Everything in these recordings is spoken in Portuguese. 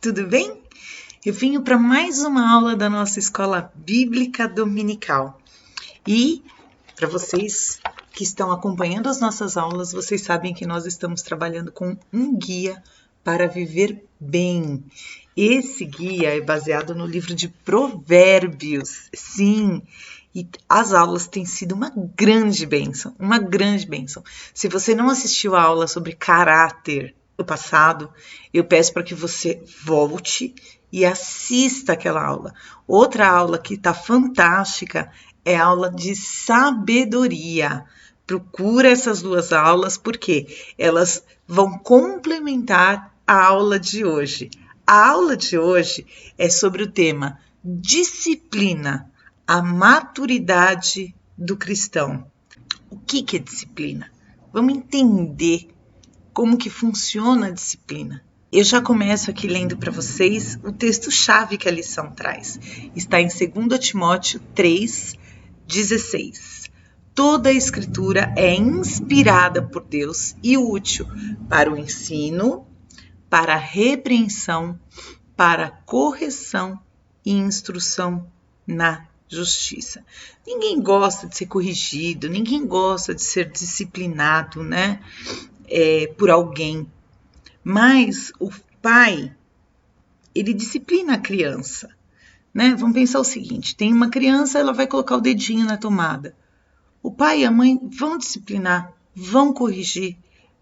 tudo bem? Eu vim para mais uma aula da nossa escola bíblica dominical. E para vocês que estão acompanhando as nossas aulas, vocês sabem que nós estamos trabalhando com um guia para viver bem. Esse guia é baseado no livro de Provérbios, sim, e as aulas têm sido uma grande bênção. Se você não assistiu a aula sobre caráter no passado, eu peço para que você volte e assista aquela aula. Outra aula que está fantástica é a aula de sabedoria. Procura essas duas aulas porque elas vão complementar a aula de hoje. A aula de hoje é sobre o tema disciplina, a maturidade do cristão. O que é disciplina? Vamos entender como que funciona a disciplina. Eu já começo aqui lendo para vocês o texto-chave que a lição traz. Está em 2 Timóteo 3:16. Toda a escritura é inspirada por Deus e útil para o ensino, para a repreensão, para a correção e instrução na justiça. Ninguém gosta de ser corrigido, ninguém gosta de ser disciplinado, né? Por alguém. Mas o pai, ele disciplina a criança, né? Vamos pensar o seguinte, tem uma criança, ela vai colocar o dedinho na tomada. O pai e a mãe vão disciplinar, vão corrigir,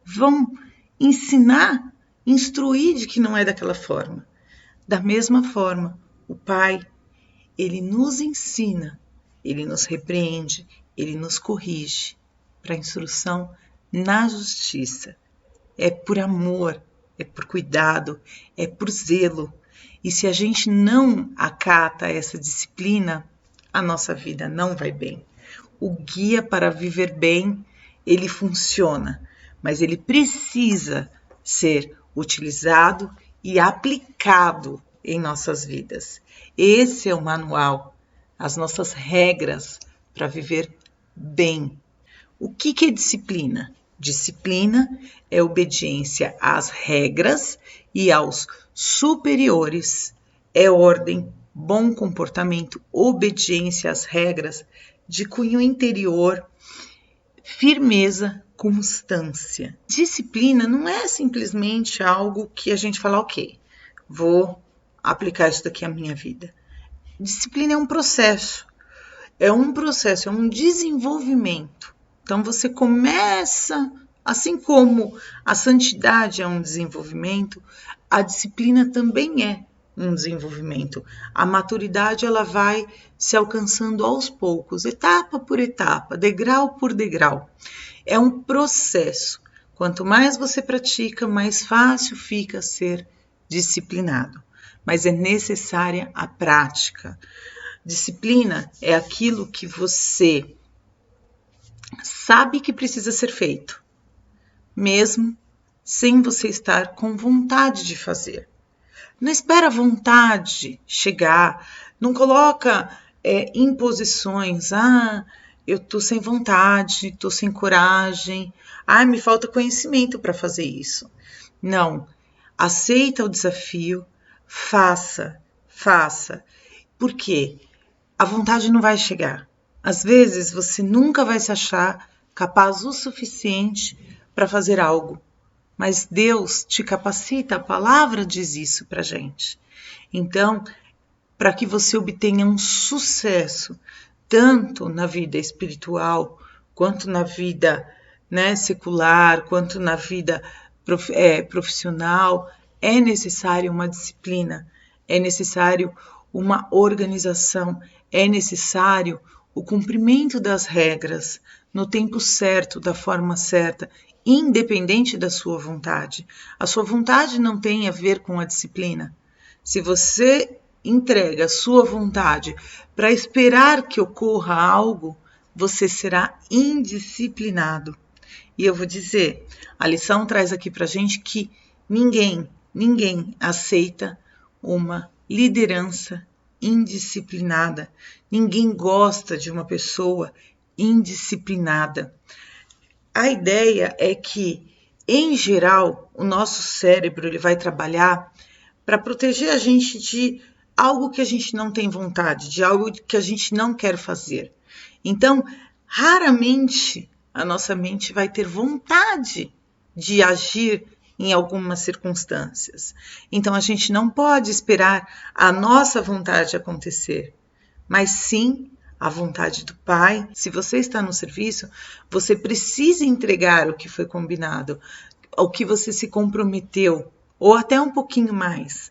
vão ensinar, instruir de que não é daquela forma. Da mesma forma, o pai, ele nos ensina, ele nos repreende, ele nos corrige para a instrução na justiça. É por amor, é por cuidado, é por zelo. E se a gente não acata essa disciplina, a nossa vida não vai bem. O guia para viver bem, ele funciona, mas ele precisa ser utilizado e aplicado em nossas vidas. Esse é o manual, as nossas regras para viver bem. O que é disciplina? Disciplina é obediência às regras e aos superiores. É ordem, bom comportamento, obediência às regras, de cunho interior, firmeza, constância. Disciplina não é simplesmente algo que a gente fala, ok, vou aplicar isso daqui à minha vida. Disciplina é um processo, é um desenvolvimento. Então, você começa, assim como a santidade é um desenvolvimento, a disciplina também é um desenvolvimento. A maturidade, ela vai se alcançando aos poucos, etapa por etapa, degrau por degrau. É um processo. Quanto mais você pratica, mais fácil fica ser disciplinado. Mas é necessária a prática. Disciplina é aquilo que você sabe que precisa ser feito, mesmo sem você estar com vontade de fazer. Não espera a vontade chegar, não coloca imposições, eu tô sem vontade, tô sem coragem, me falta conhecimento para fazer isso. Não, aceita o desafio, faça. Por quê? A vontade não vai chegar. Às vezes, você nunca vai se achar capaz o suficiente para fazer algo. Mas Deus te capacita, a palavra diz isso para a gente. Então, para que você obtenha um sucesso, tanto na vida espiritual, quanto na vida secular, quanto na vida profissional, é necessário uma disciplina, é necessário uma organização, é necessário o cumprimento das regras no tempo certo, da forma certa, independente da sua vontade. A sua vontade não tem a ver com a disciplina. Se você entrega a sua vontade para esperar que ocorra algo, você será indisciplinado. E eu vou dizer, a lição traz aqui para a gente que ninguém aceita uma liderança indisciplinada. Ninguém gosta de uma pessoa indisciplinada. A ideia é que, em geral, o nosso cérebro ele vai trabalhar para proteger a gente de algo que a gente não tem vontade, de algo que a gente não quer fazer. Então, raramente a nossa mente vai ter vontade de agir em algumas circunstâncias. Então, a gente não pode esperar a nossa vontade acontecer, mas sim a vontade do Pai. Se você está no serviço, você precisa entregar o que foi combinado, o que você se comprometeu, ou até um pouquinho mais.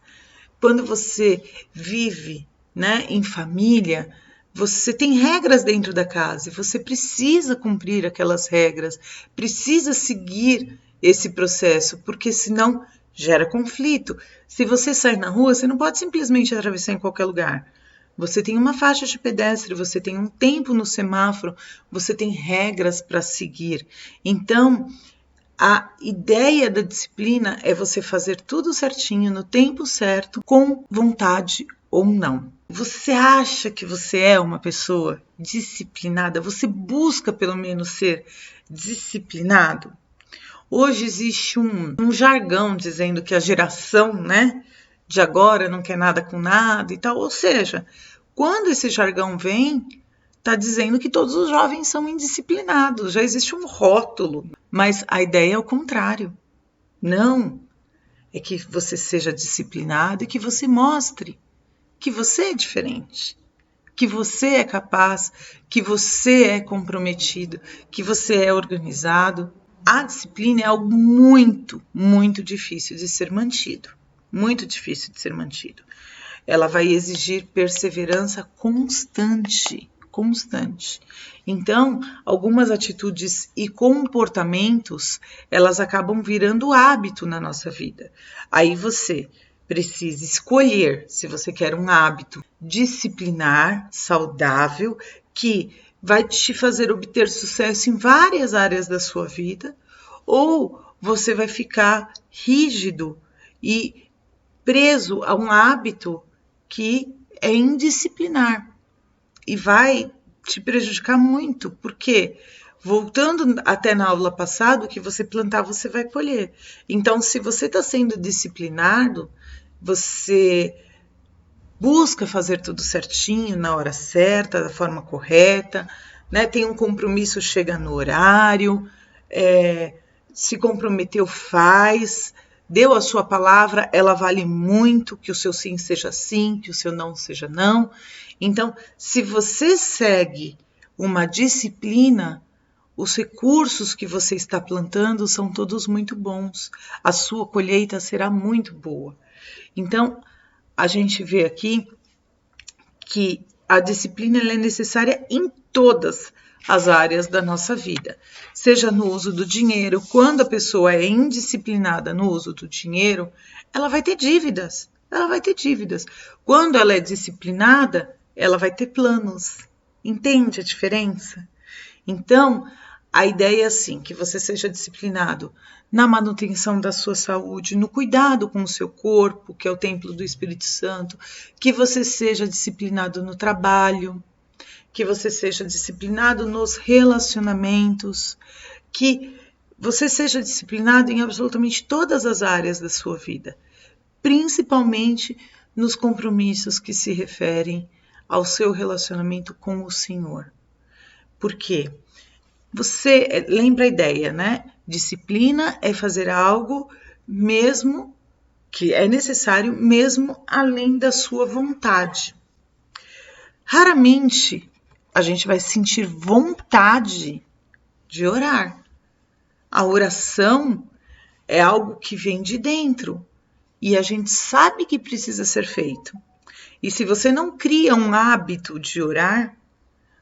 Quando você vive, né, em família, você tem regras dentro da casa e você precisa cumprir aquelas regras, precisa seguir esse processo, porque senão gera conflito. Se você sai na rua, você não pode simplesmente atravessar em qualquer lugar. Você tem uma faixa de pedestre, você tem um tempo no semáforo, você tem regras para seguir. Então, a ideia da disciplina é você fazer tudo certinho, no tempo certo, com vontade ou não. Você acha que você é uma pessoa disciplinada? Você busca pelo menos ser disciplinado? Hoje existe um jargão dizendo que a geração, né, de agora não quer nada com nada e tal. Ou seja, quando esse jargão vem, está dizendo que todos os jovens são indisciplinados. Já existe um rótulo, mas a ideia é o contrário. Não, é que você seja disciplinado e que você mostre que você é diferente, que você é capaz, que você é comprometido, que você é organizado. A disciplina é algo muito, muito difícil de ser mantido. Muito difícil de ser mantido. Ela vai exigir perseverança constante. Então, algumas atitudes e comportamentos, elas acabam virando hábito na nossa vida. Aí você precisa escolher se você quer um hábito disciplinar, saudável, que vai te fazer obter sucesso em várias áreas da sua vida, ou você vai ficar rígido e preso a um hábito que é indisciplinar e vai te prejudicar muito, porque voltando até na aula passada, o que você plantar você vai colher. Então, se você está sendo disciplinado, você busca fazer tudo certinho, na hora certa, da forma correta, né? Tem um compromisso, chega no horário, se comprometeu, faz, deu a sua palavra, ela vale muito, que o seu sim seja sim, que o seu não seja não. Então, se você segue uma disciplina, os recursos que você está plantando são todos muito bons. A sua colheita será muito boa. Então, a gente vê aqui que a disciplina ela é necessária em todas as áreas da nossa vida. Seja no uso do dinheiro, quando a pessoa é indisciplinada no uso do dinheiro, ela vai ter dívidas. Quando ela é disciplinada, ela vai ter planos. Entende a diferença? Então, a ideia é assim, que você seja disciplinado na manutenção da sua saúde, no cuidado com o seu corpo, que é o templo do Espírito Santo, que você seja disciplinado no trabalho, que você seja disciplinado nos relacionamentos, que você seja disciplinado em absolutamente todas as áreas da sua vida, principalmente nos compromissos que se referem ao seu relacionamento com o Senhor. Por quê? Você lembra a ideia, né? Disciplina é fazer algo mesmo que é necessário, mesmo além da sua vontade. Raramente a gente vai sentir vontade de orar. A oração é algo que vem de dentro e a gente sabe que precisa ser feito. E se você não cria um hábito de orar,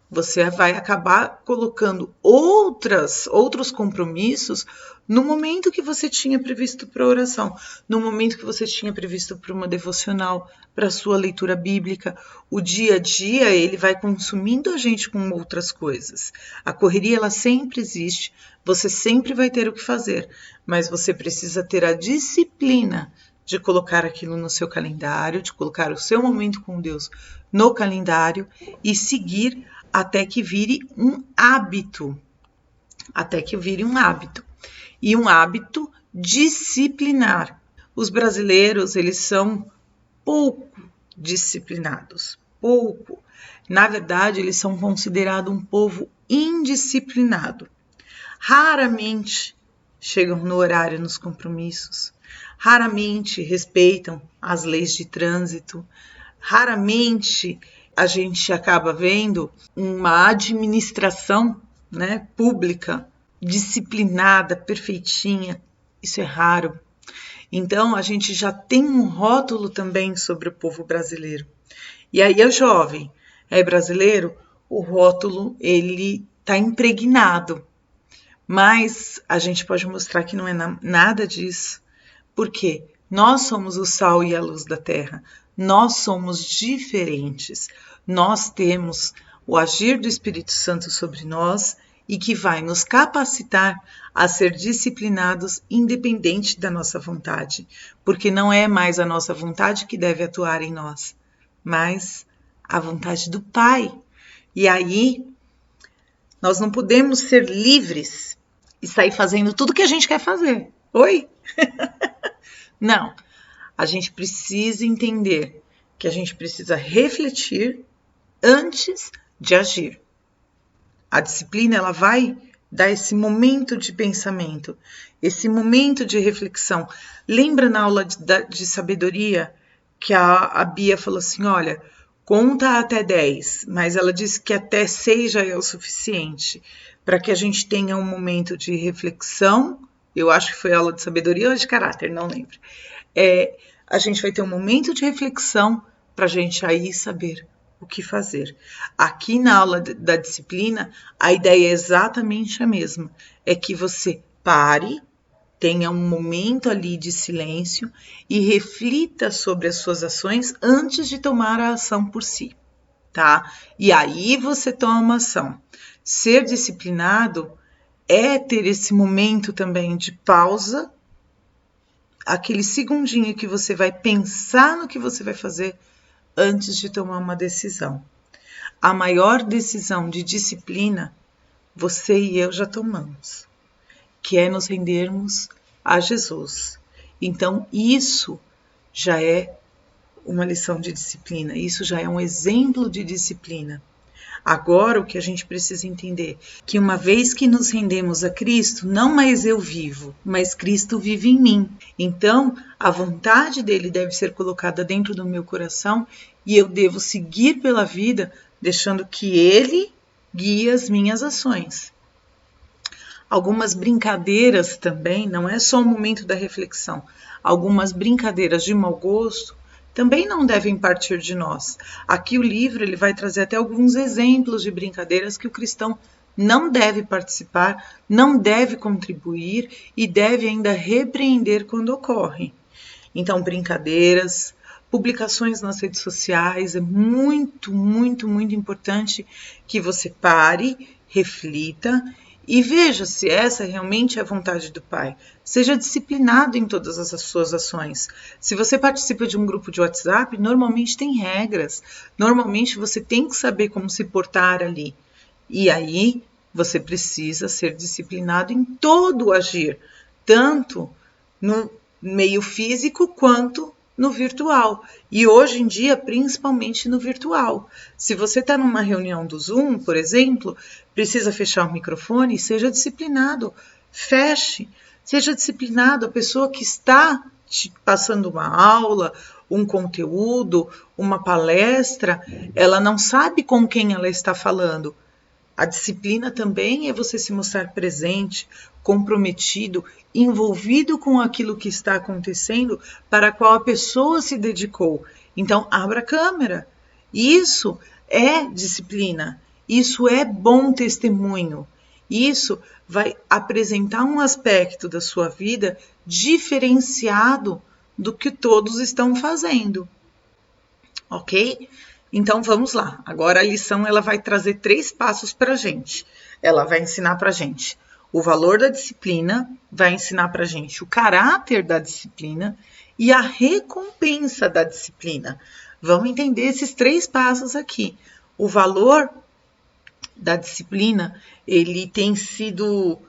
você vai acabar colocando outros compromissos no momento que você tinha previsto para oração, no momento que você tinha previsto para uma devocional, para a sua leitura bíblica. O dia a dia, ele vai consumindo a gente com outras coisas. A correria, ela sempre existe, você sempre vai ter o que fazer, mas você precisa ter a disciplina de colocar aquilo no seu calendário, de colocar o seu momento com Deus no calendário e seguir até que vire um hábito. E um hábito disciplinar. Os brasileiros, eles são pouco disciplinados, pouco. Na verdade, eles são considerados um povo indisciplinado. Raramente chegam no horário nos compromissos, raramente respeitam as leis de trânsito, raramente a gente acaba vendo uma administração, né, pública, disciplinada, perfeitinha. Isso é raro. Então, a gente já tem um rótulo também sobre o povo brasileiro. E aí, é jovem, é brasileiro, o rótulo, ele está impregnado. Mas a gente pode mostrar que não é nada disso. Por quê? Nós somos o sal e a luz da terra. Nós somos diferentes. Nós temos o agir do Espírito Santo sobre nós e que vai nos capacitar a ser disciplinados independente da nossa vontade, porque não é mais a nossa vontade que deve atuar em nós, mas a vontade do Pai. E aí, nós não podemos ser livres e sair fazendo tudo que a gente quer fazer. Oi? Não. A gente precisa entender que a gente precisa refletir antes de agir. A disciplina, ela vai dar esse momento de pensamento, esse momento de reflexão. Lembra na aula de sabedoria que a Bia falou assim, olha, conta até 10, mas ela disse que até 6 já é o suficiente para que a gente tenha um momento de reflexão. Eu acho que foi aula de sabedoria ou de caráter, não lembro. A gente vai ter um momento de reflexão para a gente aí saber o que fazer. Aqui na aula da disciplina, a ideia é exatamente a mesma. É que você pare, tenha um momento ali de silêncio e reflita sobre as suas ações antes de tomar a ação por si, tá? E aí você toma ação. Ser disciplinado é ter esse momento também de pausa, aquele segundinho que você vai pensar no que você vai fazer antes de tomar uma decisão. A maior decisão de disciplina, você e eu já tomamos, que é nos rendermos a Jesus. Então, isso já é uma lição de disciplina, isso já é um exemplo de disciplina. Agora, o que a gente precisa entender, que uma vez que nos rendemos a Cristo, não mais eu vivo, mas Cristo vive em mim. Então, a vontade dele deve ser colocada dentro do meu coração e eu devo seguir pela vida, deixando que ele guie as minhas ações. Algumas brincadeiras também, não é só o momento da reflexão, algumas brincadeiras de mau gosto também não devem partir de nós. Aqui o livro ele vai trazer até alguns exemplos de brincadeiras que o cristão não deve participar, não deve contribuir e deve ainda repreender quando ocorre. Então, brincadeiras, publicações nas redes sociais, é muito, muito, muito importante que você pare, reflita e veja se essa realmente é a vontade do Pai. Seja disciplinado em todas as suas ações. Se você participa de um grupo de WhatsApp, normalmente tem regras. Normalmente você tem que saber como se portar ali. E aí você precisa ser disciplinado em todo o agir, tanto no meio físico quanto no virtual. E hoje em dia, principalmente no virtual. Se você está numa reunião do Zoom, por exemplo, precisa fechar o microfone, seja disciplinado. Feche, seja disciplinado. A pessoa que está te passando uma aula, um conteúdo, uma palestra, ela não sabe com quem ela está falando. A disciplina também é você se mostrar presente, comprometido, envolvido com aquilo que está acontecendo para a qual a pessoa se dedicou. Então, abra a câmera. Isso é disciplina. Isso é bom testemunho. Isso vai apresentar um aspecto da sua vida diferenciado do que todos estão fazendo. Ok? Então, vamos lá. Agora a lição ela vai trazer 3 passos para a gente. Ela vai ensinar para a gente o valor da disciplina, vai ensinar para a gente o caráter da disciplina e a recompensa da disciplina. Vamos entender esses 3 passos aqui. O valor da disciplina, ele tem sido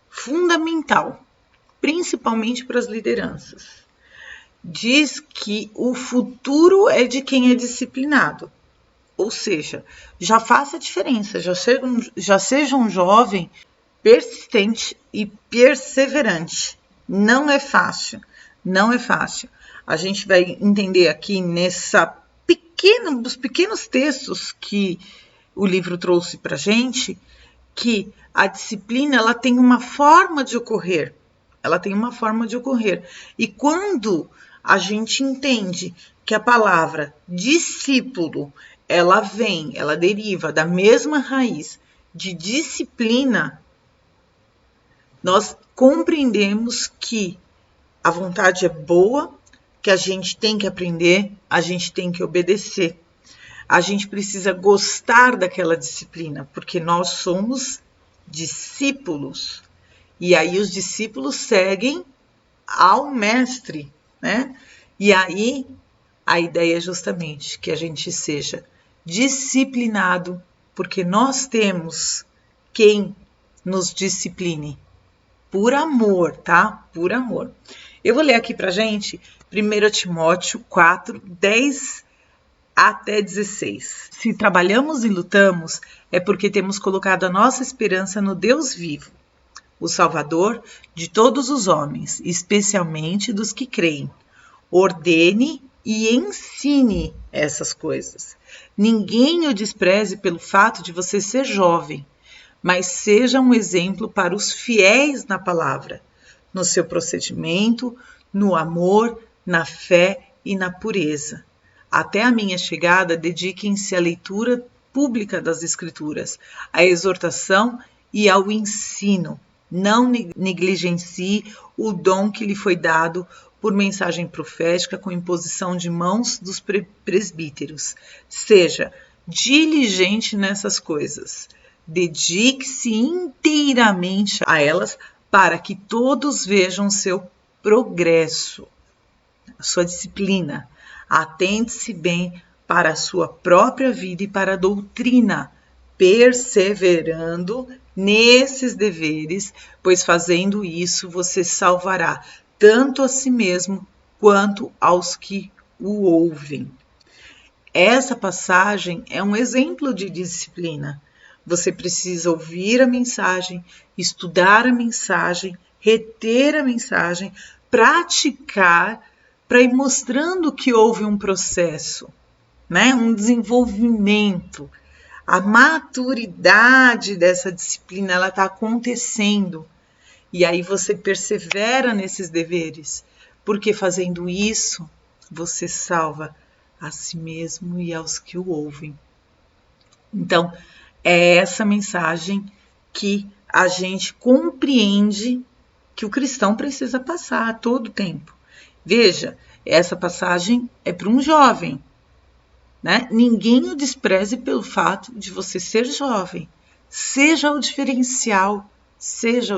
fundamental, principalmente para as lideranças. diz que o futuro é de quem é disciplinado. Ou seja, já faça a diferença, já seja um jovem persistente e perseverante. Não é fácil, não é fácil. A gente vai entender aqui dos pequenos textos que o livro trouxe para a gente, que a disciplina ela tem uma forma de ocorrer. Ela tem uma forma de ocorrer. E quando a gente entende que a palavra discípulo, ela deriva da mesma raiz de disciplina, nós compreendemos que a vontade é boa, que a gente tem que aprender, a gente tem que obedecer. A gente precisa gostar daquela disciplina, porque nós somos discípulos. E aí os discípulos seguem ao mestre, né? E aí a ideia é justamente que a gente seja disciplinado, porque nós temos quem nos discipline. Por amor, tá? Por amor. Eu vou ler aqui pra gente 1 Timóteo 4, 10 até 16. Se trabalhamos e lutamos, é porque temos colocado a nossa esperança no Deus vivo, o Salvador de todos os homens, especialmente dos que creem. Ordene e ensine essas coisas. Ninguém o despreze pelo fato de você ser jovem, mas seja um exemplo para os fiéis na palavra, no seu procedimento, no amor, na fé e na pureza. Até a minha chegada, dediquem-se à leitura pública das Escrituras, à exortação e ao ensino. Não negligencie o dom que lhe foi dado por mensagem profética com imposição de mãos dos presbíteros. Seja diligente nessas coisas. Dedique-se inteiramente a elas para que todos vejam seu progresso, a sua disciplina. Atente-se bem para a sua própria vida e para a doutrina, perseverando nesses deveres, pois fazendo isso você salvará tanto a si mesmo quanto aos que o ouvem. Essa passagem é um exemplo de disciplina. Você precisa ouvir a mensagem, estudar a mensagem, reter a mensagem, praticar, para ir mostrando que houve um processo, né? Um desenvolvimento. A maturidade dessa disciplina ela está acontecendo. E aí você persevera nesses deveres, porque fazendo isso, você salva a si mesmo e aos que o ouvem. Então, é essa mensagem que a gente compreende que o cristão precisa passar a todo tempo. Veja, essa passagem é para um jovem, né? Ninguém o despreze pelo fato de você ser jovem. Seja o diferencial, seja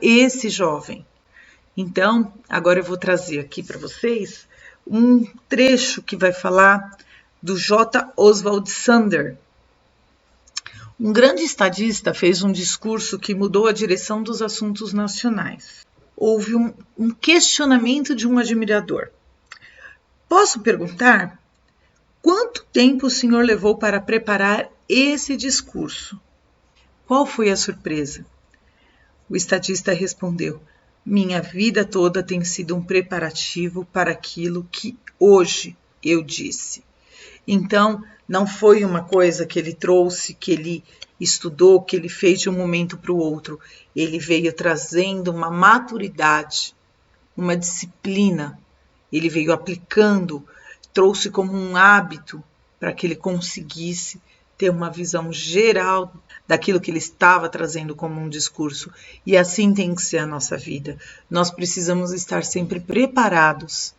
esse jovem. Então, agora eu vou trazer aqui para vocês um trecho que vai falar do J. Oswald Sanders. Um grande estadista fez um discurso que mudou a direção dos assuntos nacionais. Houve um questionamento de um admirador. Posso perguntar? Quanto tempo o senhor levou para preparar esse discurso? Qual foi a surpresa? O estadista respondeu: minha vida toda tem sido um preparativo para aquilo que hoje eu disse. Então, não foi uma coisa que ele trouxe, que ele estudou, que ele fez de um momento para o outro. Ele veio trazendo uma maturidade, uma disciplina. Ele veio aplicando, trouxe como um hábito para que ele conseguisse ter uma visão geral daquilo que ele estava trazendo como um discurso. E assim tem que ser a nossa vida. Nós precisamos estar sempre preparados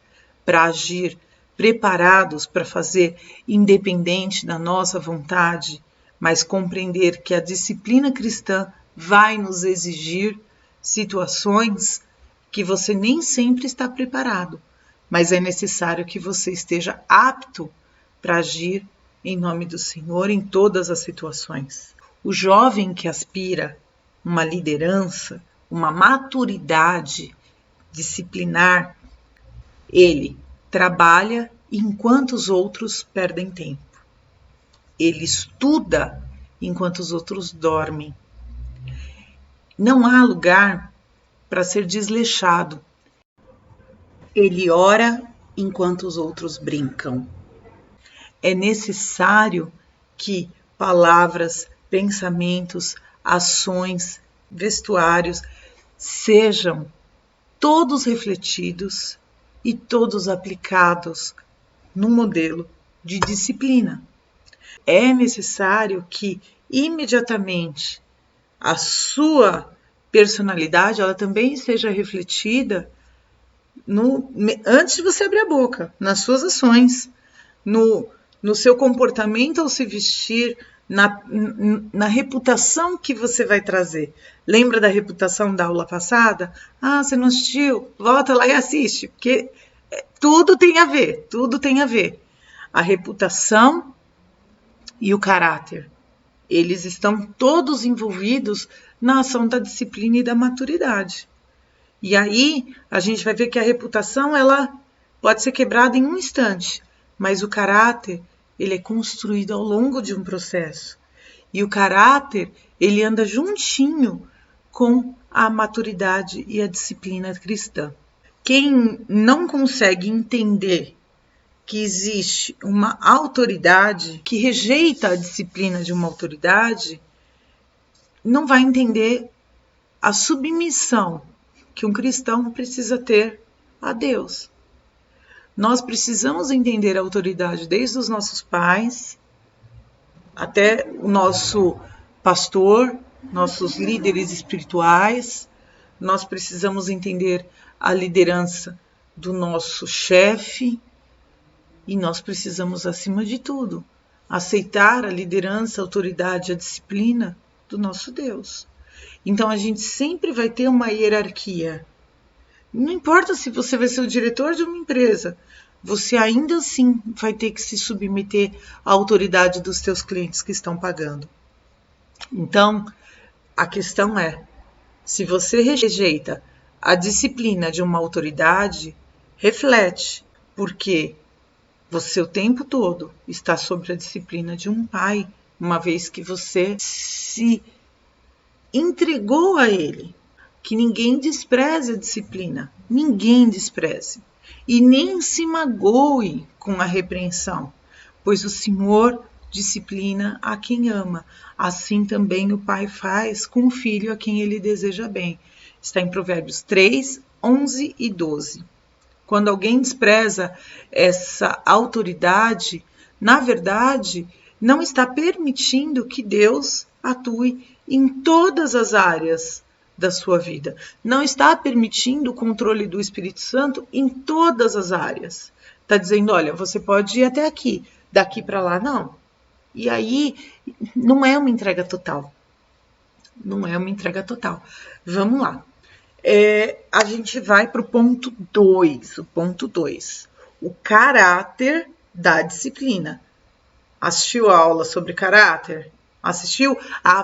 para agir, preparados para fazer independente da nossa vontade, mas compreender que a disciplina cristã vai nos exigir situações que você nem sempre está preparado, mas é necessário que você esteja apto para agir em nome do Senhor em todas as situações. O jovem que aspira uma liderança, uma maturidade disciplinar, Ele trabalha enquanto os outros perdem tempo. Ele estuda enquanto os outros dormem. Não há lugar para ser desleixado. Ele ora enquanto os outros brincam. É necessário que palavras, pensamentos, ações, vestuários sejam todos refletidos e todos aplicados no modelo de disciplina. É necessário que imediatamente a sua personalidade ela também seja refletida antes de você abrir a boca, nas suas ações, no seu comportamento ao se vestir, na reputação que você vai trazer. Lembra da reputação da aula passada? Você não assistiu? Volta lá e assiste, porque tudo tem a ver, tudo tem a ver. A reputação e o caráter, eles estão todos envolvidos na ação da disciplina e da maturidade. E aí a gente vai ver que a reputação ela pode ser quebrada em um instante, mas o caráter ele é construído ao longo de um processo. E o caráter ele anda juntinho com a maturidade e a disciplina cristã. Quem não consegue entender que existe uma autoridade que rejeita a disciplina de uma autoridade, não vai entender a submissão que um cristão precisa ter a Deus. Nós precisamos entender a autoridade desde os nossos pais até o nosso pastor, nossos líderes espirituais. Nós precisamos entender a liderança do nosso chefe e nós precisamos, acima de tudo, aceitar a liderança, a autoridade, a disciplina do nosso Deus. Então a gente sempre vai ter uma hierarquia. Não importa se você vai ser o diretor de uma empresa, você ainda assim vai ter que se submeter à autoridade dos teus clientes que estão pagando. Então, a questão é, se você rejeita a disciplina de uma autoridade, reflete, porque você o tempo todo está sob a disciplina de um pai, uma vez que você se entregou a ele. Que ninguém despreze a disciplina, ninguém despreze. E nem se magoe com a repreensão, pois o Senhor disciplina a quem ama. Assim também o pai faz com o filho a quem ele deseja bem. Está em Provérbios 3, 11 e 12. Quando alguém despreza essa autoridade, na verdade, não está permitindo que Deus atue em todas as áreas da sua vida. Não está permitindo o controle do Espírito Santo em todas as áreas. Está dizendo, olha, você pode ir até aqui, daqui para lá, não. E aí, não é uma entrega total. Não é uma entrega total. Vamos lá. A gente vai para o ponto 2. O ponto 2. O caráter da disciplina. Assistiu a aula sobre caráter? Assistiu?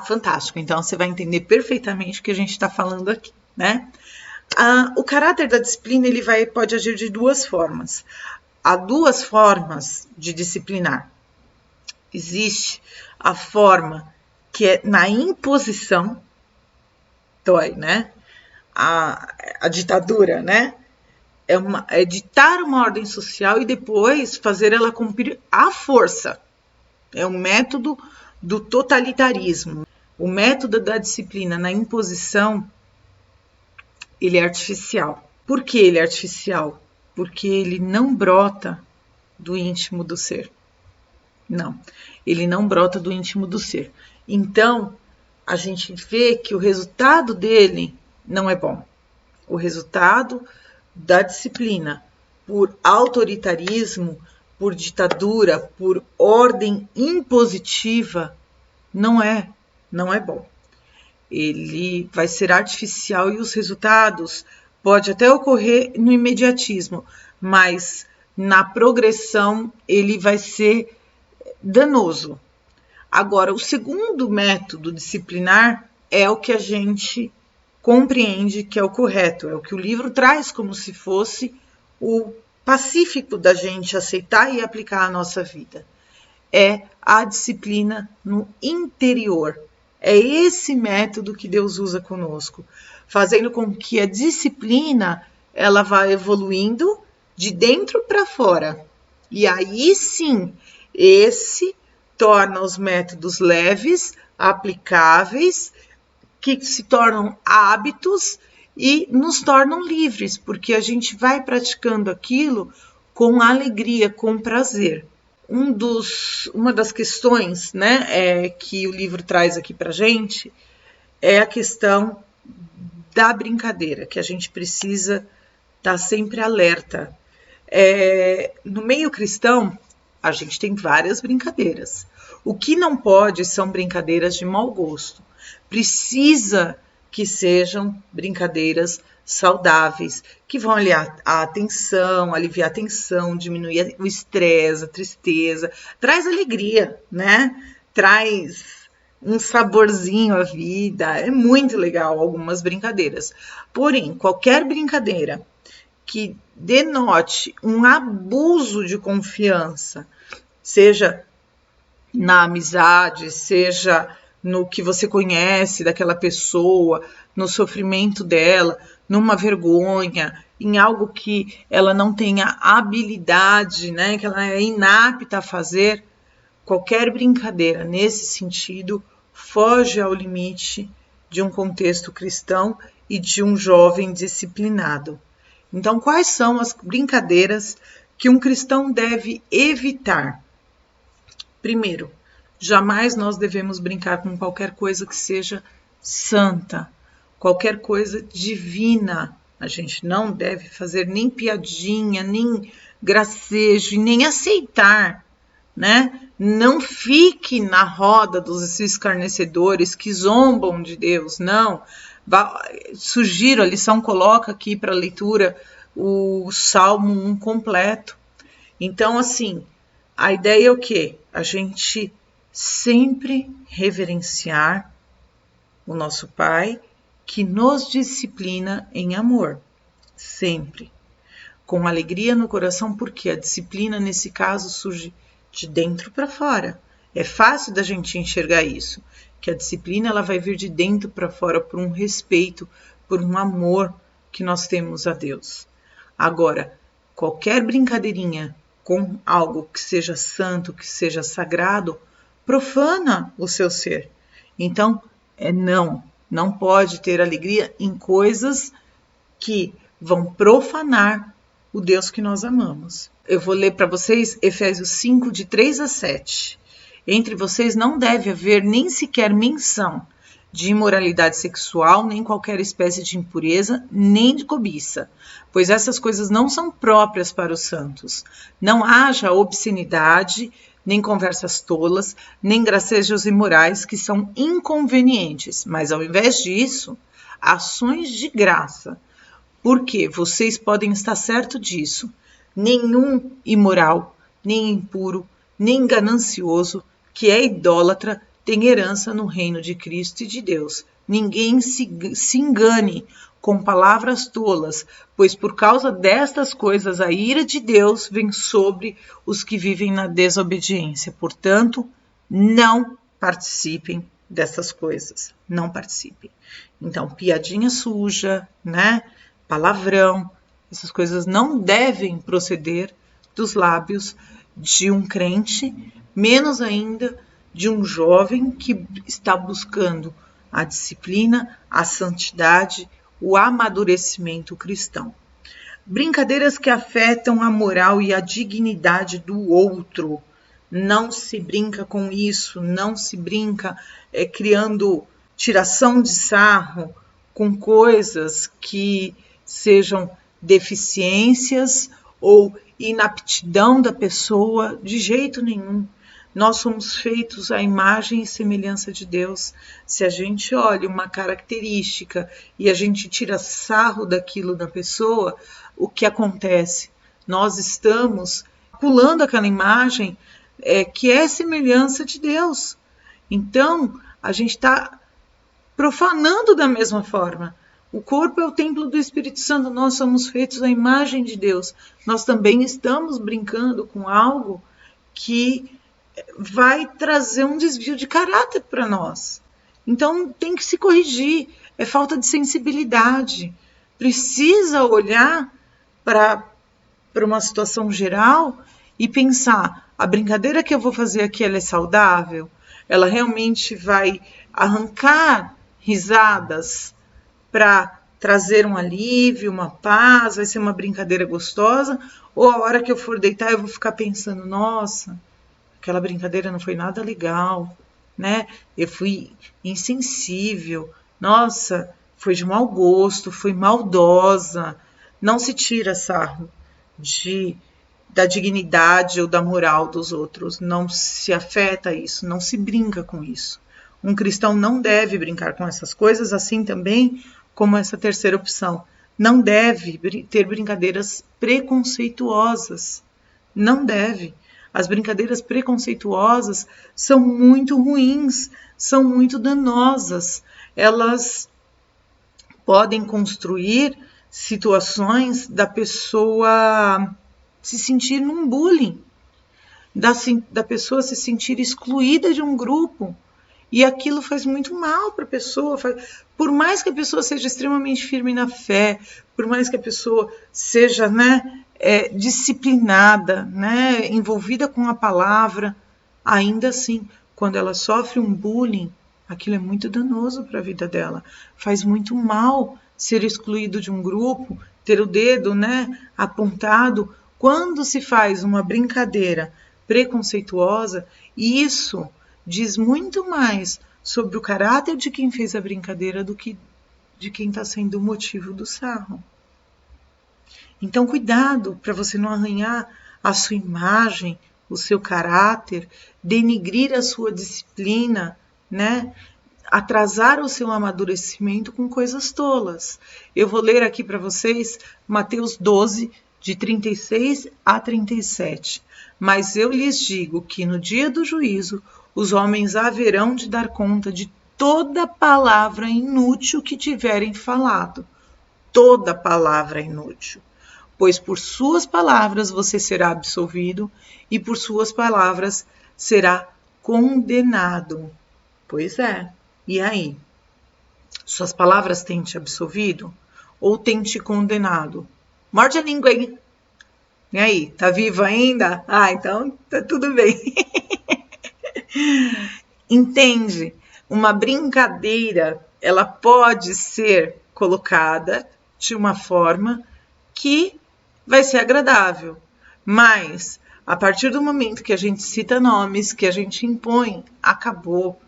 Fantástico. Então, você vai entender perfeitamente o que a gente está falando aqui, né? O caráter da disciplina, ele pode agir de duas formas. Há duas formas de disciplinar. Existe a forma que é na imposição, dói, né? A ditadura, né? É ditar uma ordem social e depois fazer ela cumprir à força. É um método do totalitarismo. O método da disciplina na imposição, ele é artificial. Por que ele é artificial? Porque ele não brota do íntimo do ser. Não, ele não brota do íntimo do ser. Então, a gente vê que o resultado dele não é bom. O resultado da disciplina por autoritarismo, por ditadura, por ordem impositiva, não é bom. Ele vai ser artificial e os resultados pode até ocorrer no imediatismo, mas na progressão ele vai ser danoso. Agora, o segundo método disciplinar é o que a gente compreende que é o correto, é o que o livro traz como se fosse o pacífico da gente aceitar e aplicar à nossa vida. É a disciplina no interior. É esse método que Deus usa conosco, fazendo com que a disciplina ela vá evoluindo de dentro para fora. E aí sim, esse torna os métodos leves, aplicáveis, que se tornam hábitos e nos tornam livres, porque a gente vai praticando aquilo com alegria, com prazer. Uma das questões, né, que o livro traz aqui para a gente é a questão da brincadeira, que a gente precisa estar sempre alerta. No meio cristão, a gente tem várias brincadeiras. O que não pode são brincadeiras de mau gosto. Precisa que sejam brincadeiras saudáveis, que vão aliviar a tensão, diminuir o estresse, a tristeza, traz alegria, né? Traz um saborzinho à vida. É muito legal algumas brincadeiras. Porém, qualquer brincadeira que denote um abuso de confiança, seja na amizade, seja no que você conhece daquela pessoa, no sofrimento dela, numa vergonha, em algo que ela não tenha habilidade, né, que ela é inapta a fazer, qualquer brincadeira nesse sentido foge ao limite de um contexto cristão e de um jovem disciplinado. Então, quais são as brincadeiras que um cristão deve evitar? Primeiro, jamais nós devemos brincar com qualquer coisa que seja santa, qualquer coisa divina. A gente não deve fazer nem piadinha, nem gracejo, nem aceitar, né? Não fique na roda dos escarnecedores que zombam de Deus, não. Sugiro, a lição coloca aqui para leitura o Salmo 1 completo. Então, assim, a ideia é o quê? A gente sempre reverenciar o nosso Pai, que nos disciplina em amor, sempre. Com alegria no coração, porque a disciplina, nesse caso, surge de dentro para fora. É fácil da gente enxergar isso, que a disciplina ela vai vir de dentro para fora por um respeito, por um amor que nós temos a Deus. Agora, qualquer brincadeirinha com algo que seja santo, que seja sagrado, profana o seu ser. Então, não pode ter alegria em coisas que vão profanar o Deus que nós amamos. Eu vou ler para vocês Efésios 5, de 3 a 7. Entre vocês não deve haver nem sequer menção de imoralidade sexual, nem qualquer espécie de impureza, nem de cobiça, pois essas coisas não são próprias para os santos. Não haja obscenidade, nem conversas tolas, nem gracejos imorais que são inconvenientes, mas ao invés disso, ações de graça, porque vocês podem estar certos disso. Nenhum imoral, nem impuro, nem ganancioso, que é idólatra, tem herança no reino de Cristo e de Deus. Ninguém se engane com palavras tolas, pois por causa destas coisas a ira de Deus vem sobre os que vivem na desobediência. Portanto, não participem dessas coisas. Não participem. Então, piadinha suja, né? Palavrão, essas coisas não devem proceder dos lábios de um crente, menos ainda de um jovem que está buscando a disciplina, a santidade, o amadurecimento cristão. Brincadeiras que afetam a moral e a dignidade do outro. Não se brinca com isso, não se brinca criando tiração de sarro com coisas que sejam deficiências ou inaptidão da pessoa, de jeito nenhum. Nós somos feitos à imagem e semelhança de Deus. Se a gente olha uma característica e a gente tira sarro daquilo da pessoa, o que acontece? Nós estamos pulando aquela imagem que é semelhança de Deus. Então, a gente está profanando da mesma forma. O corpo é o templo do Espírito Santo, nós somos feitos à imagem de Deus. Nós também estamos brincando com algo que vai trazer um desvio de caráter para nós. Então tem que se corrigir, é falta de sensibilidade. Precisa olhar para uma situação geral e pensar, a brincadeira que eu vou fazer aqui, ela é saudável? Ela realmente vai arrancar risadas para trazer um alívio, uma paz, vai ser uma brincadeira gostosa? Ou a hora que eu for deitar eu vou ficar pensando, nossa, aquela brincadeira não foi nada legal, né? Eu fui insensível, nossa, foi de mau gosto, foi maldosa. Não se tira sarro da dignidade ou da moral dos outros, não se afeta isso, não se brinca com isso. Um cristão não deve brincar com essas coisas, assim também como essa terceira opção. Não deve ter brincadeiras preconceituosas. Não deve. As brincadeiras preconceituosas são muito ruins, são muito danosas. Elas podem construir situações da pessoa se sentir num bullying, da pessoa se sentir excluída de um grupo. E aquilo faz muito mal para a pessoa. Por mais que a pessoa seja extremamente firme na fé, por mais que a pessoa seja, disciplinada, envolvida com a palavra, ainda assim, quando ela sofre um bullying, aquilo é muito danoso para a vida dela. Faz muito mal ser excluído de um grupo, ter o dedo, apontado. Quando se faz uma brincadeira preconceituosa, isso diz muito mais sobre o caráter de quem fez a brincadeira do que de quem está sendo o motivo do sarro. Então, cuidado para você não arranhar a sua imagem, o seu caráter, denigrir a sua disciplina, atrasar o seu amadurecimento com coisas tolas. Eu vou ler aqui para vocês Mateus 12, de 36 a 37. Mas eu lhes digo que no dia do juízo os homens haverão de dar conta de toda palavra inútil que tiverem falado. Toda palavra inútil. Pois por suas palavras você será absolvido e por suas palavras será condenado. Pois é. E aí? Suas palavras têm te absolvido ou têm te condenado? Morde a língua aí. E aí, tá vivo ainda? Ah, então tá tudo bem. Entende? Uma brincadeira, ela pode ser colocada de uma forma que vai ser agradável. Mas, a partir do momento que a gente cita nomes, que a gente impõe, acabou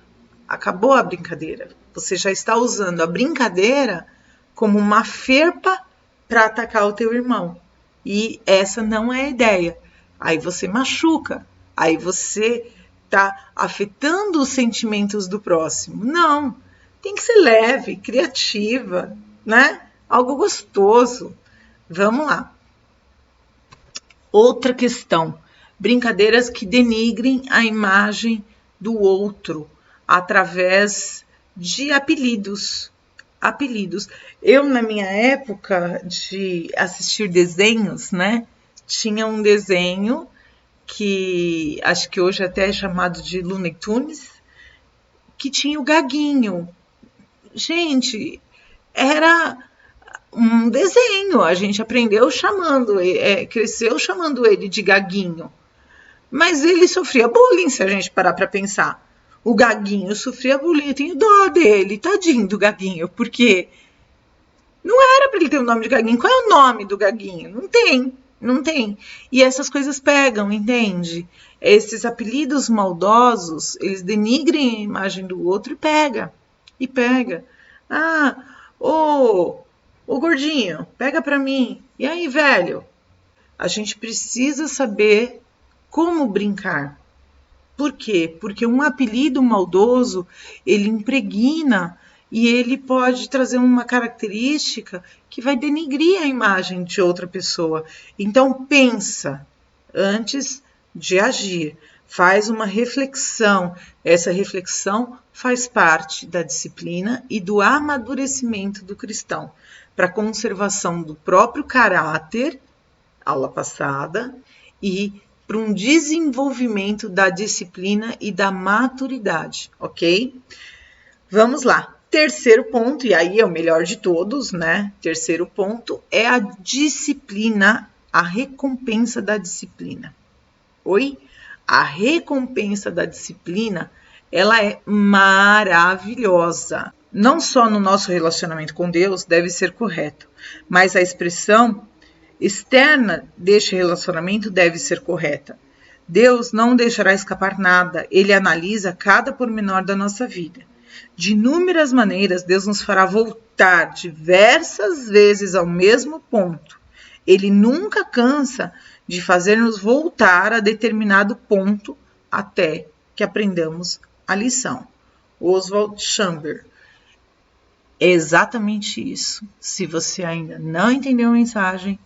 a brincadeira. Você já está usando a brincadeira como uma ferpa para atacar o teu irmão. E essa não é a ideia. Aí você machuca, aí você está afetando os sentimentos do próximo. Não, tem que ser leve, criativa, algo gostoso. Vamos lá. Outra questão, brincadeiras que denigrem a imagem do outro através de apelidos. Eu, na minha época de assistir desenhos, tinha um desenho que acho que hoje até é chamado de Looney Tunes, que tinha o Gaguinho. Gente, era um desenho, a gente aprendeu cresceu chamando ele de Gaguinho. Mas ele sofria bullying, se a gente parar para pensar. O Gaguinho sofria bullying, eu tenho dó dele, tadinho do Gaguinho, porque não era para ele ter o nome de Gaguinho. Qual é o nome do Gaguinho? Não tem. E essas coisas pegam, entende? Esses apelidos maldosos, eles denigrem a imagem do outro e pega. Ah, ô gordinho, pega para mim. E aí, velho? A gente precisa saber como brincar. Por quê? Porque um apelido maldoso, ele impregna e ele pode trazer uma característica que vai denigrir a imagem de outra pessoa. Então, pensa antes de agir. faz uma reflexão. Essa reflexão faz parte da disciplina e do amadurecimento do cristão, para a conservação do próprio caráter, aula passada, e para um desenvolvimento da disciplina e da maturidade, ok? Vamos lá. Terceiro ponto, e aí é o melhor de todos, né? Terceiro ponto é a disciplina, a recompensa da disciplina. Oi? A recompensa da disciplina, ela é maravilhosa. Não só no nosso relacionamento com Deus deve ser correto, mas a expressão externa deste relacionamento deve ser correta. Deus não deixará escapar nada, Ele analisa cada pormenor da nossa vida. De inúmeras maneiras, Deus nos fará voltar diversas vezes ao mesmo ponto. Ele nunca cansa de fazer-nos voltar a determinado ponto até que aprendamos a lição. Oswald Chambers. É exatamente isso. Se você ainda não entendeu a mensagem,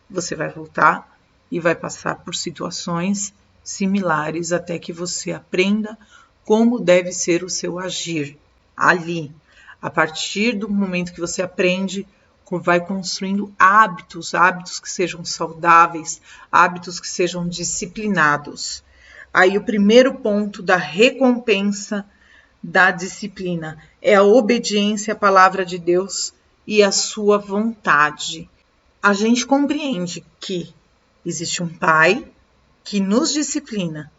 você vai voltar e vai passar por situações similares até que você aprenda como deve ser o seu agir ali. A partir do momento que você aprende, vai construindo hábitos que sejam saudáveis, hábitos que sejam disciplinados. Aí o primeiro ponto da recompensa da disciplina é a obediência à palavra de Deus e à sua vontade. A gente compreende que existe um Pai que nos disciplina,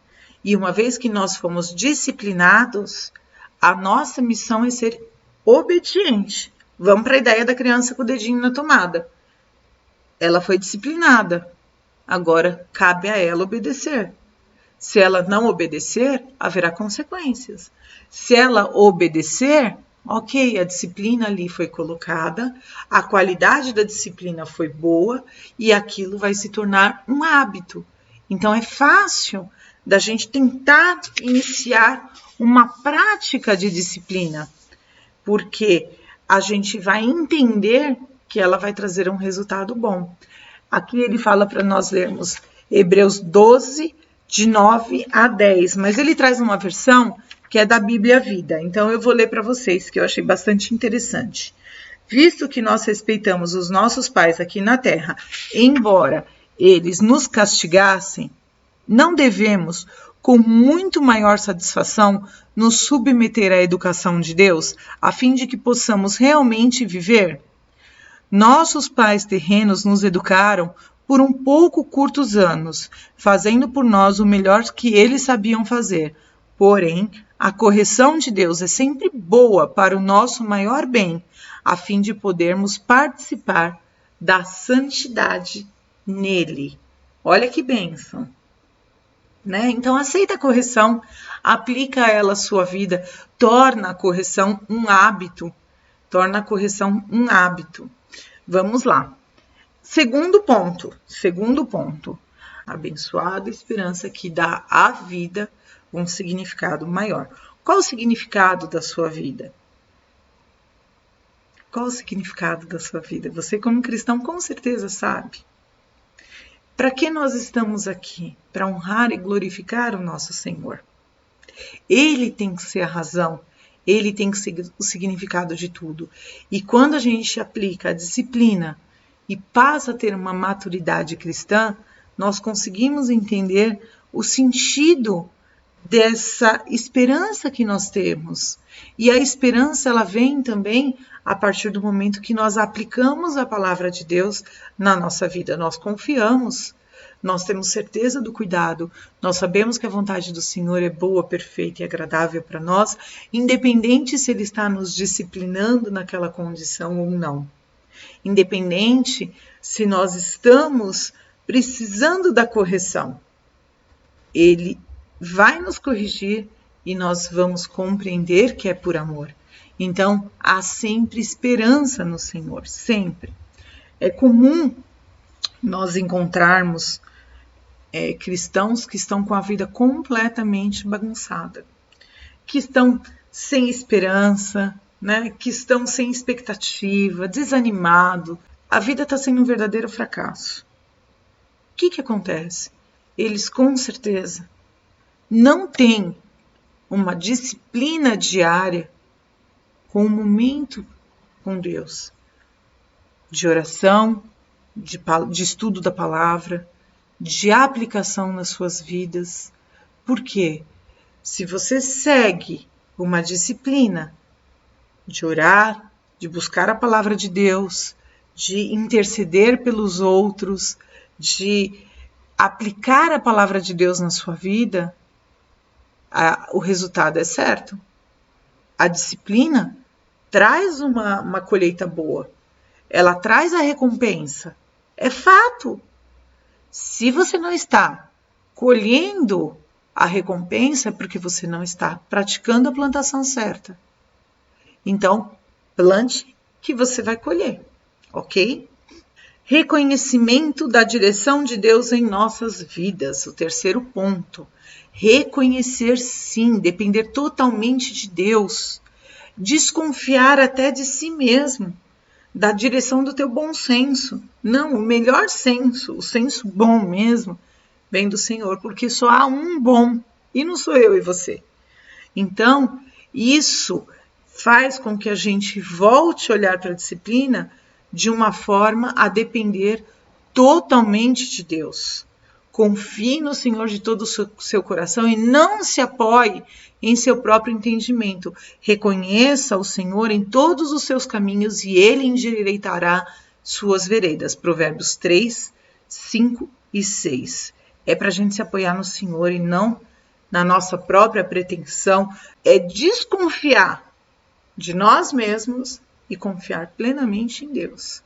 e uma vez que nós fomos disciplinados, a nossa missão é ser obediente. Vamos para a ideia da criança com o dedinho na tomada. Ela foi disciplinada, agora cabe a ela obedecer. Se ela não obedecer, haverá consequências. Se ela obedecer, ok, a disciplina ali foi colocada, a qualidade da disciplina foi boa e aquilo vai se tornar um hábito. Então é fácil da gente tentar iniciar uma prática de disciplina, porque a gente vai entender que ela vai trazer um resultado bom. Aqui ele fala para nós lermos Hebreus 12, de 9 a 10, mas ele traz uma versão que é da Bíblia Vida. Então eu vou ler para vocês, que eu achei bastante interessante. Visto que nós respeitamos os nossos pais aqui na terra, embora eles nos castigassem, não devemos, com muito maior satisfação, nos submeter à educação de Deus, a fim de que possamos realmente viver? Nossos pais terrenos nos educaram por um pouco curtos anos, fazendo por nós o melhor que eles sabiam fazer. Porém, a correção de Deus é sempre boa para o nosso maior bem, a fim de podermos participar da santidade nele. Olha que bênção! Né? Então, aceita a correção, aplica ela à sua vida, torna a correção um hábito. Torna a correção um hábito. Vamos lá. Segundo ponto. Abençoada esperança que dá à vida um significado maior. Qual o significado da sua vida? Qual o significado da sua vida? Você, como cristão, com certeza sabe. Para que nós estamos aqui? Para honrar e glorificar o nosso Senhor. Ele tem que ser a razão, ele tem que ser o significado de tudo. E quando a gente aplica a disciplina e passa a ter uma maturidade cristã, nós conseguimos entender o sentido dessa esperança que nós temos. E a esperança, ela vem também a partir do momento que nós aplicamos a palavra de Deus na nossa vida. Nós confiamos, nós temos certeza do cuidado, nós sabemos que a vontade do Senhor é boa, perfeita e agradável para nós, independente se Ele está nos disciplinando naquela condição ou não. Independente se nós estamos precisando da correção. Ele vai nos corrigir e nós vamos compreender que é por amor. Então, há sempre esperança no Senhor, sempre. É comum nós encontrarmos cristãos que estão com a vida completamente bagunçada, que estão sem esperança, né? Que estão sem expectativa, desanimado. A vida está sendo um verdadeiro fracasso. O que acontece? Eles, com certeza, não tem uma disciplina diária com um momento com Deus, de oração, de estudo da palavra, de aplicação nas suas vidas. Por quê? Se você segue uma disciplina de orar, de buscar a palavra de Deus, de interceder pelos outros, de aplicar a palavra de Deus na sua vida, o resultado é certo. A disciplina traz uma colheita boa. Ela traz a recompensa. É fato. Se você não está colhendo a recompensa, é porque você não está praticando a plantação certa. Então, plante que você vai colher, ok? Reconhecimento da direção de Deus em nossas vidas. O terceiro ponto. Reconhecer sim, depender totalmente de Deus. Desconfiar até de si mesmo, da direção do teu bom senso. Não, o melhor senso, o senso bom mesmo, vem do Senhor, porque só há um bom, e não sou eu e você. Então, isso faz com que a gente volte a olhar para a disciplina de uma forma a depender totalmente de Deus. Confie no Senhor de todo o seu coração e não se apoie em seu próprio entendimento. Reconheça o Senhor em todos os seus caminhos e Ele endireitará suas veredas. Provérbios 3, 5 e 6. É para a gente se apoiar no Senhor e não na nossa própria pretensão. É desconfiar de nós mesmos e confiar plenamente em Deus.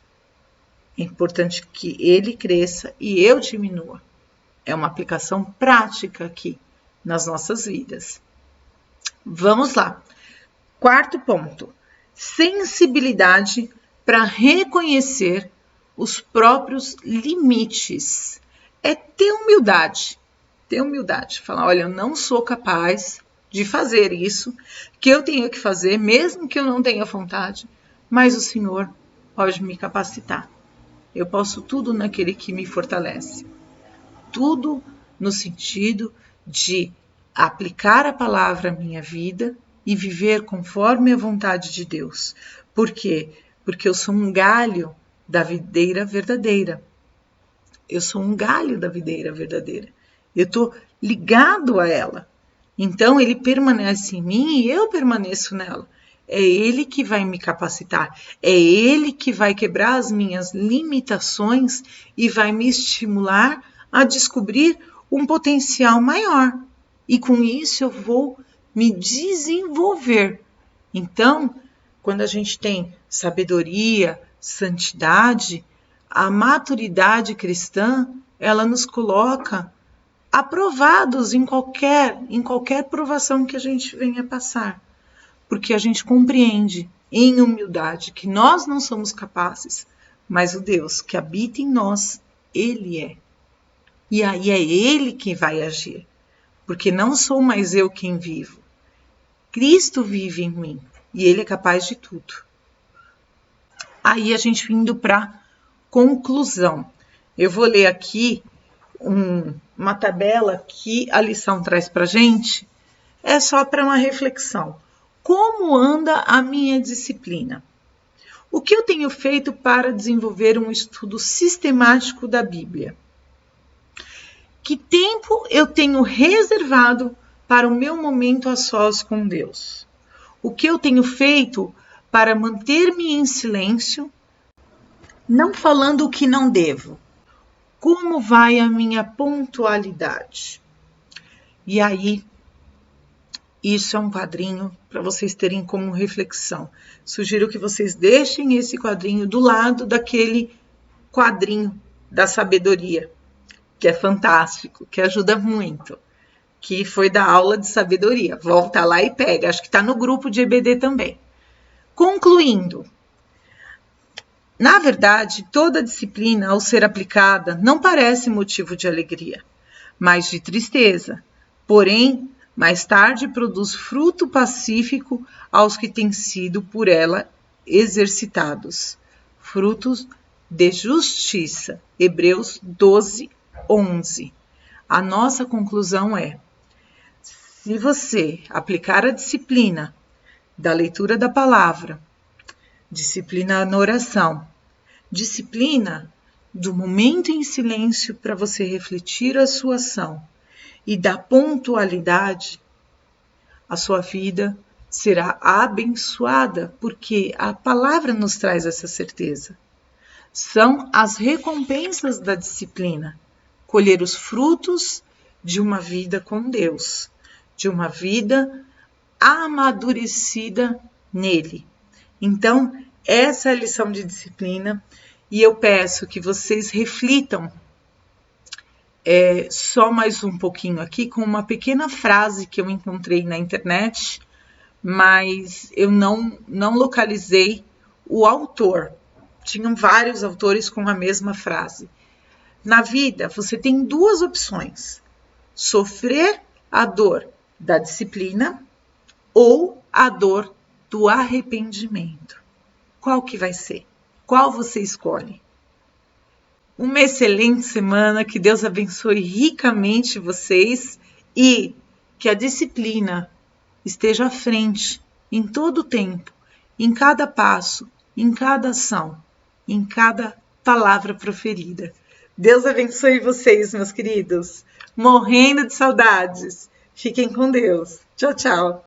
É importante que Ele cresça e eu diminua. É uma aplicação prática aqui nas nossas vidas. Vamos lá. Quarto ponto. Sensibilidade para reconhecer os próprios limites. É ter humildade. Ter humildade. Falar, olha, eu não sou capaz de fazer isso que eu tenho que fazer, mesmo que eu não tenha vontade, mas o Senhor pode me capacitar. Eu posso tudo naquele que me fortalece. Tudo no sentido de aplicar a palavra à minha vida e viver conforme a vontade de Deus. Por quê? Porque eu sou um galho da videira verdadeira. Eu sou um galho da videira verdadeira. Eu estou ligado a ela. Então, ele permanece em mim e eu permaneço nela. É ele que vai me capacitar. É ele que vai quebrar as minhas limitações e vai me estimular a descobrir um potencial maior. E com isso eu vou me desenvolver. Então, quando a gente tem sabedoria, santidade, a maturidade cristã, ela nos coloca aprovados em qualquer provação que a gente venha passar. Porque a gente compreende em humildade que nós não somos capazes, mas o Deus que habita em nós, Ele é. E aí é Ele que vai agir, porque não sou mais eu quem vivo. Cristo vive em mim e Ele é capaz de tudo. Aí a gente indo para conclusão. Eu vou ler aqui uma tabela que a lição traz para a gente, é só para uma reflexão. Como anda a minha disciplina? O que eu tenho feito para desenvolver um estudo sistemático da Bíblia? Que tempo eu tenho reservado para o meu momento a sós com Deus? O que eu tenho feito para manter-me em silêncio, não falando o que não devo? Como vai a minha pontualidade? E aí, isso é um quadrinho para vocês terem como reflexão. Sugiro que vocês deixem esse quadrinho do lado daquele quadrinho da sabedoria, que é fantástico, que ajuda muito, que foi da aula de sabedoria. Volta lá e pega, acho que está no grupo de EBD também. Concluindo, na verdade, toda disciplina, ao ser aplicada, não parece motivo de alegria, mas de tristeza. Porém, mais tarde produz fruto pacífico aos que têm sido por ela exercitados. Frutos de justiça. Hebreus 12, 11. A nossa conclusão é: Se você aplicar a disciplina da leitura da palavra, disciplina na oração, disciplina do momento em silêncio para você refletir a sua ação e da pontualidade, a sua vida será abençoada, porque a palavra nos traz essa certeza. São as recompensas da disciplina, colher os frutos de uma vida com Deus, de uma vida amadurecida nele. Então, essa é a lição de disciplina e eu peço que vocês reflitam só mais um pouquinho aqui com uma pequena frase que eu encontrei na internet, mas eu não localizei o autor. Tinham vários autores com a mesma frase. Na vida, você tem duas opções: sofrer a dor da disciplina ou a dor do arrependimento. Qual que vai ser? Qual você escolhe? Uma excelente semana, que Deus abençoe ricamente vocês e que a disciplina esteja à frente em todo o tempo, em cada passo, em cada ação, em cada palavra proferida. Deus abençoe vocês, meus queridos. Morrendo de saudades. Fiquem com Deus. Tchau, tchau.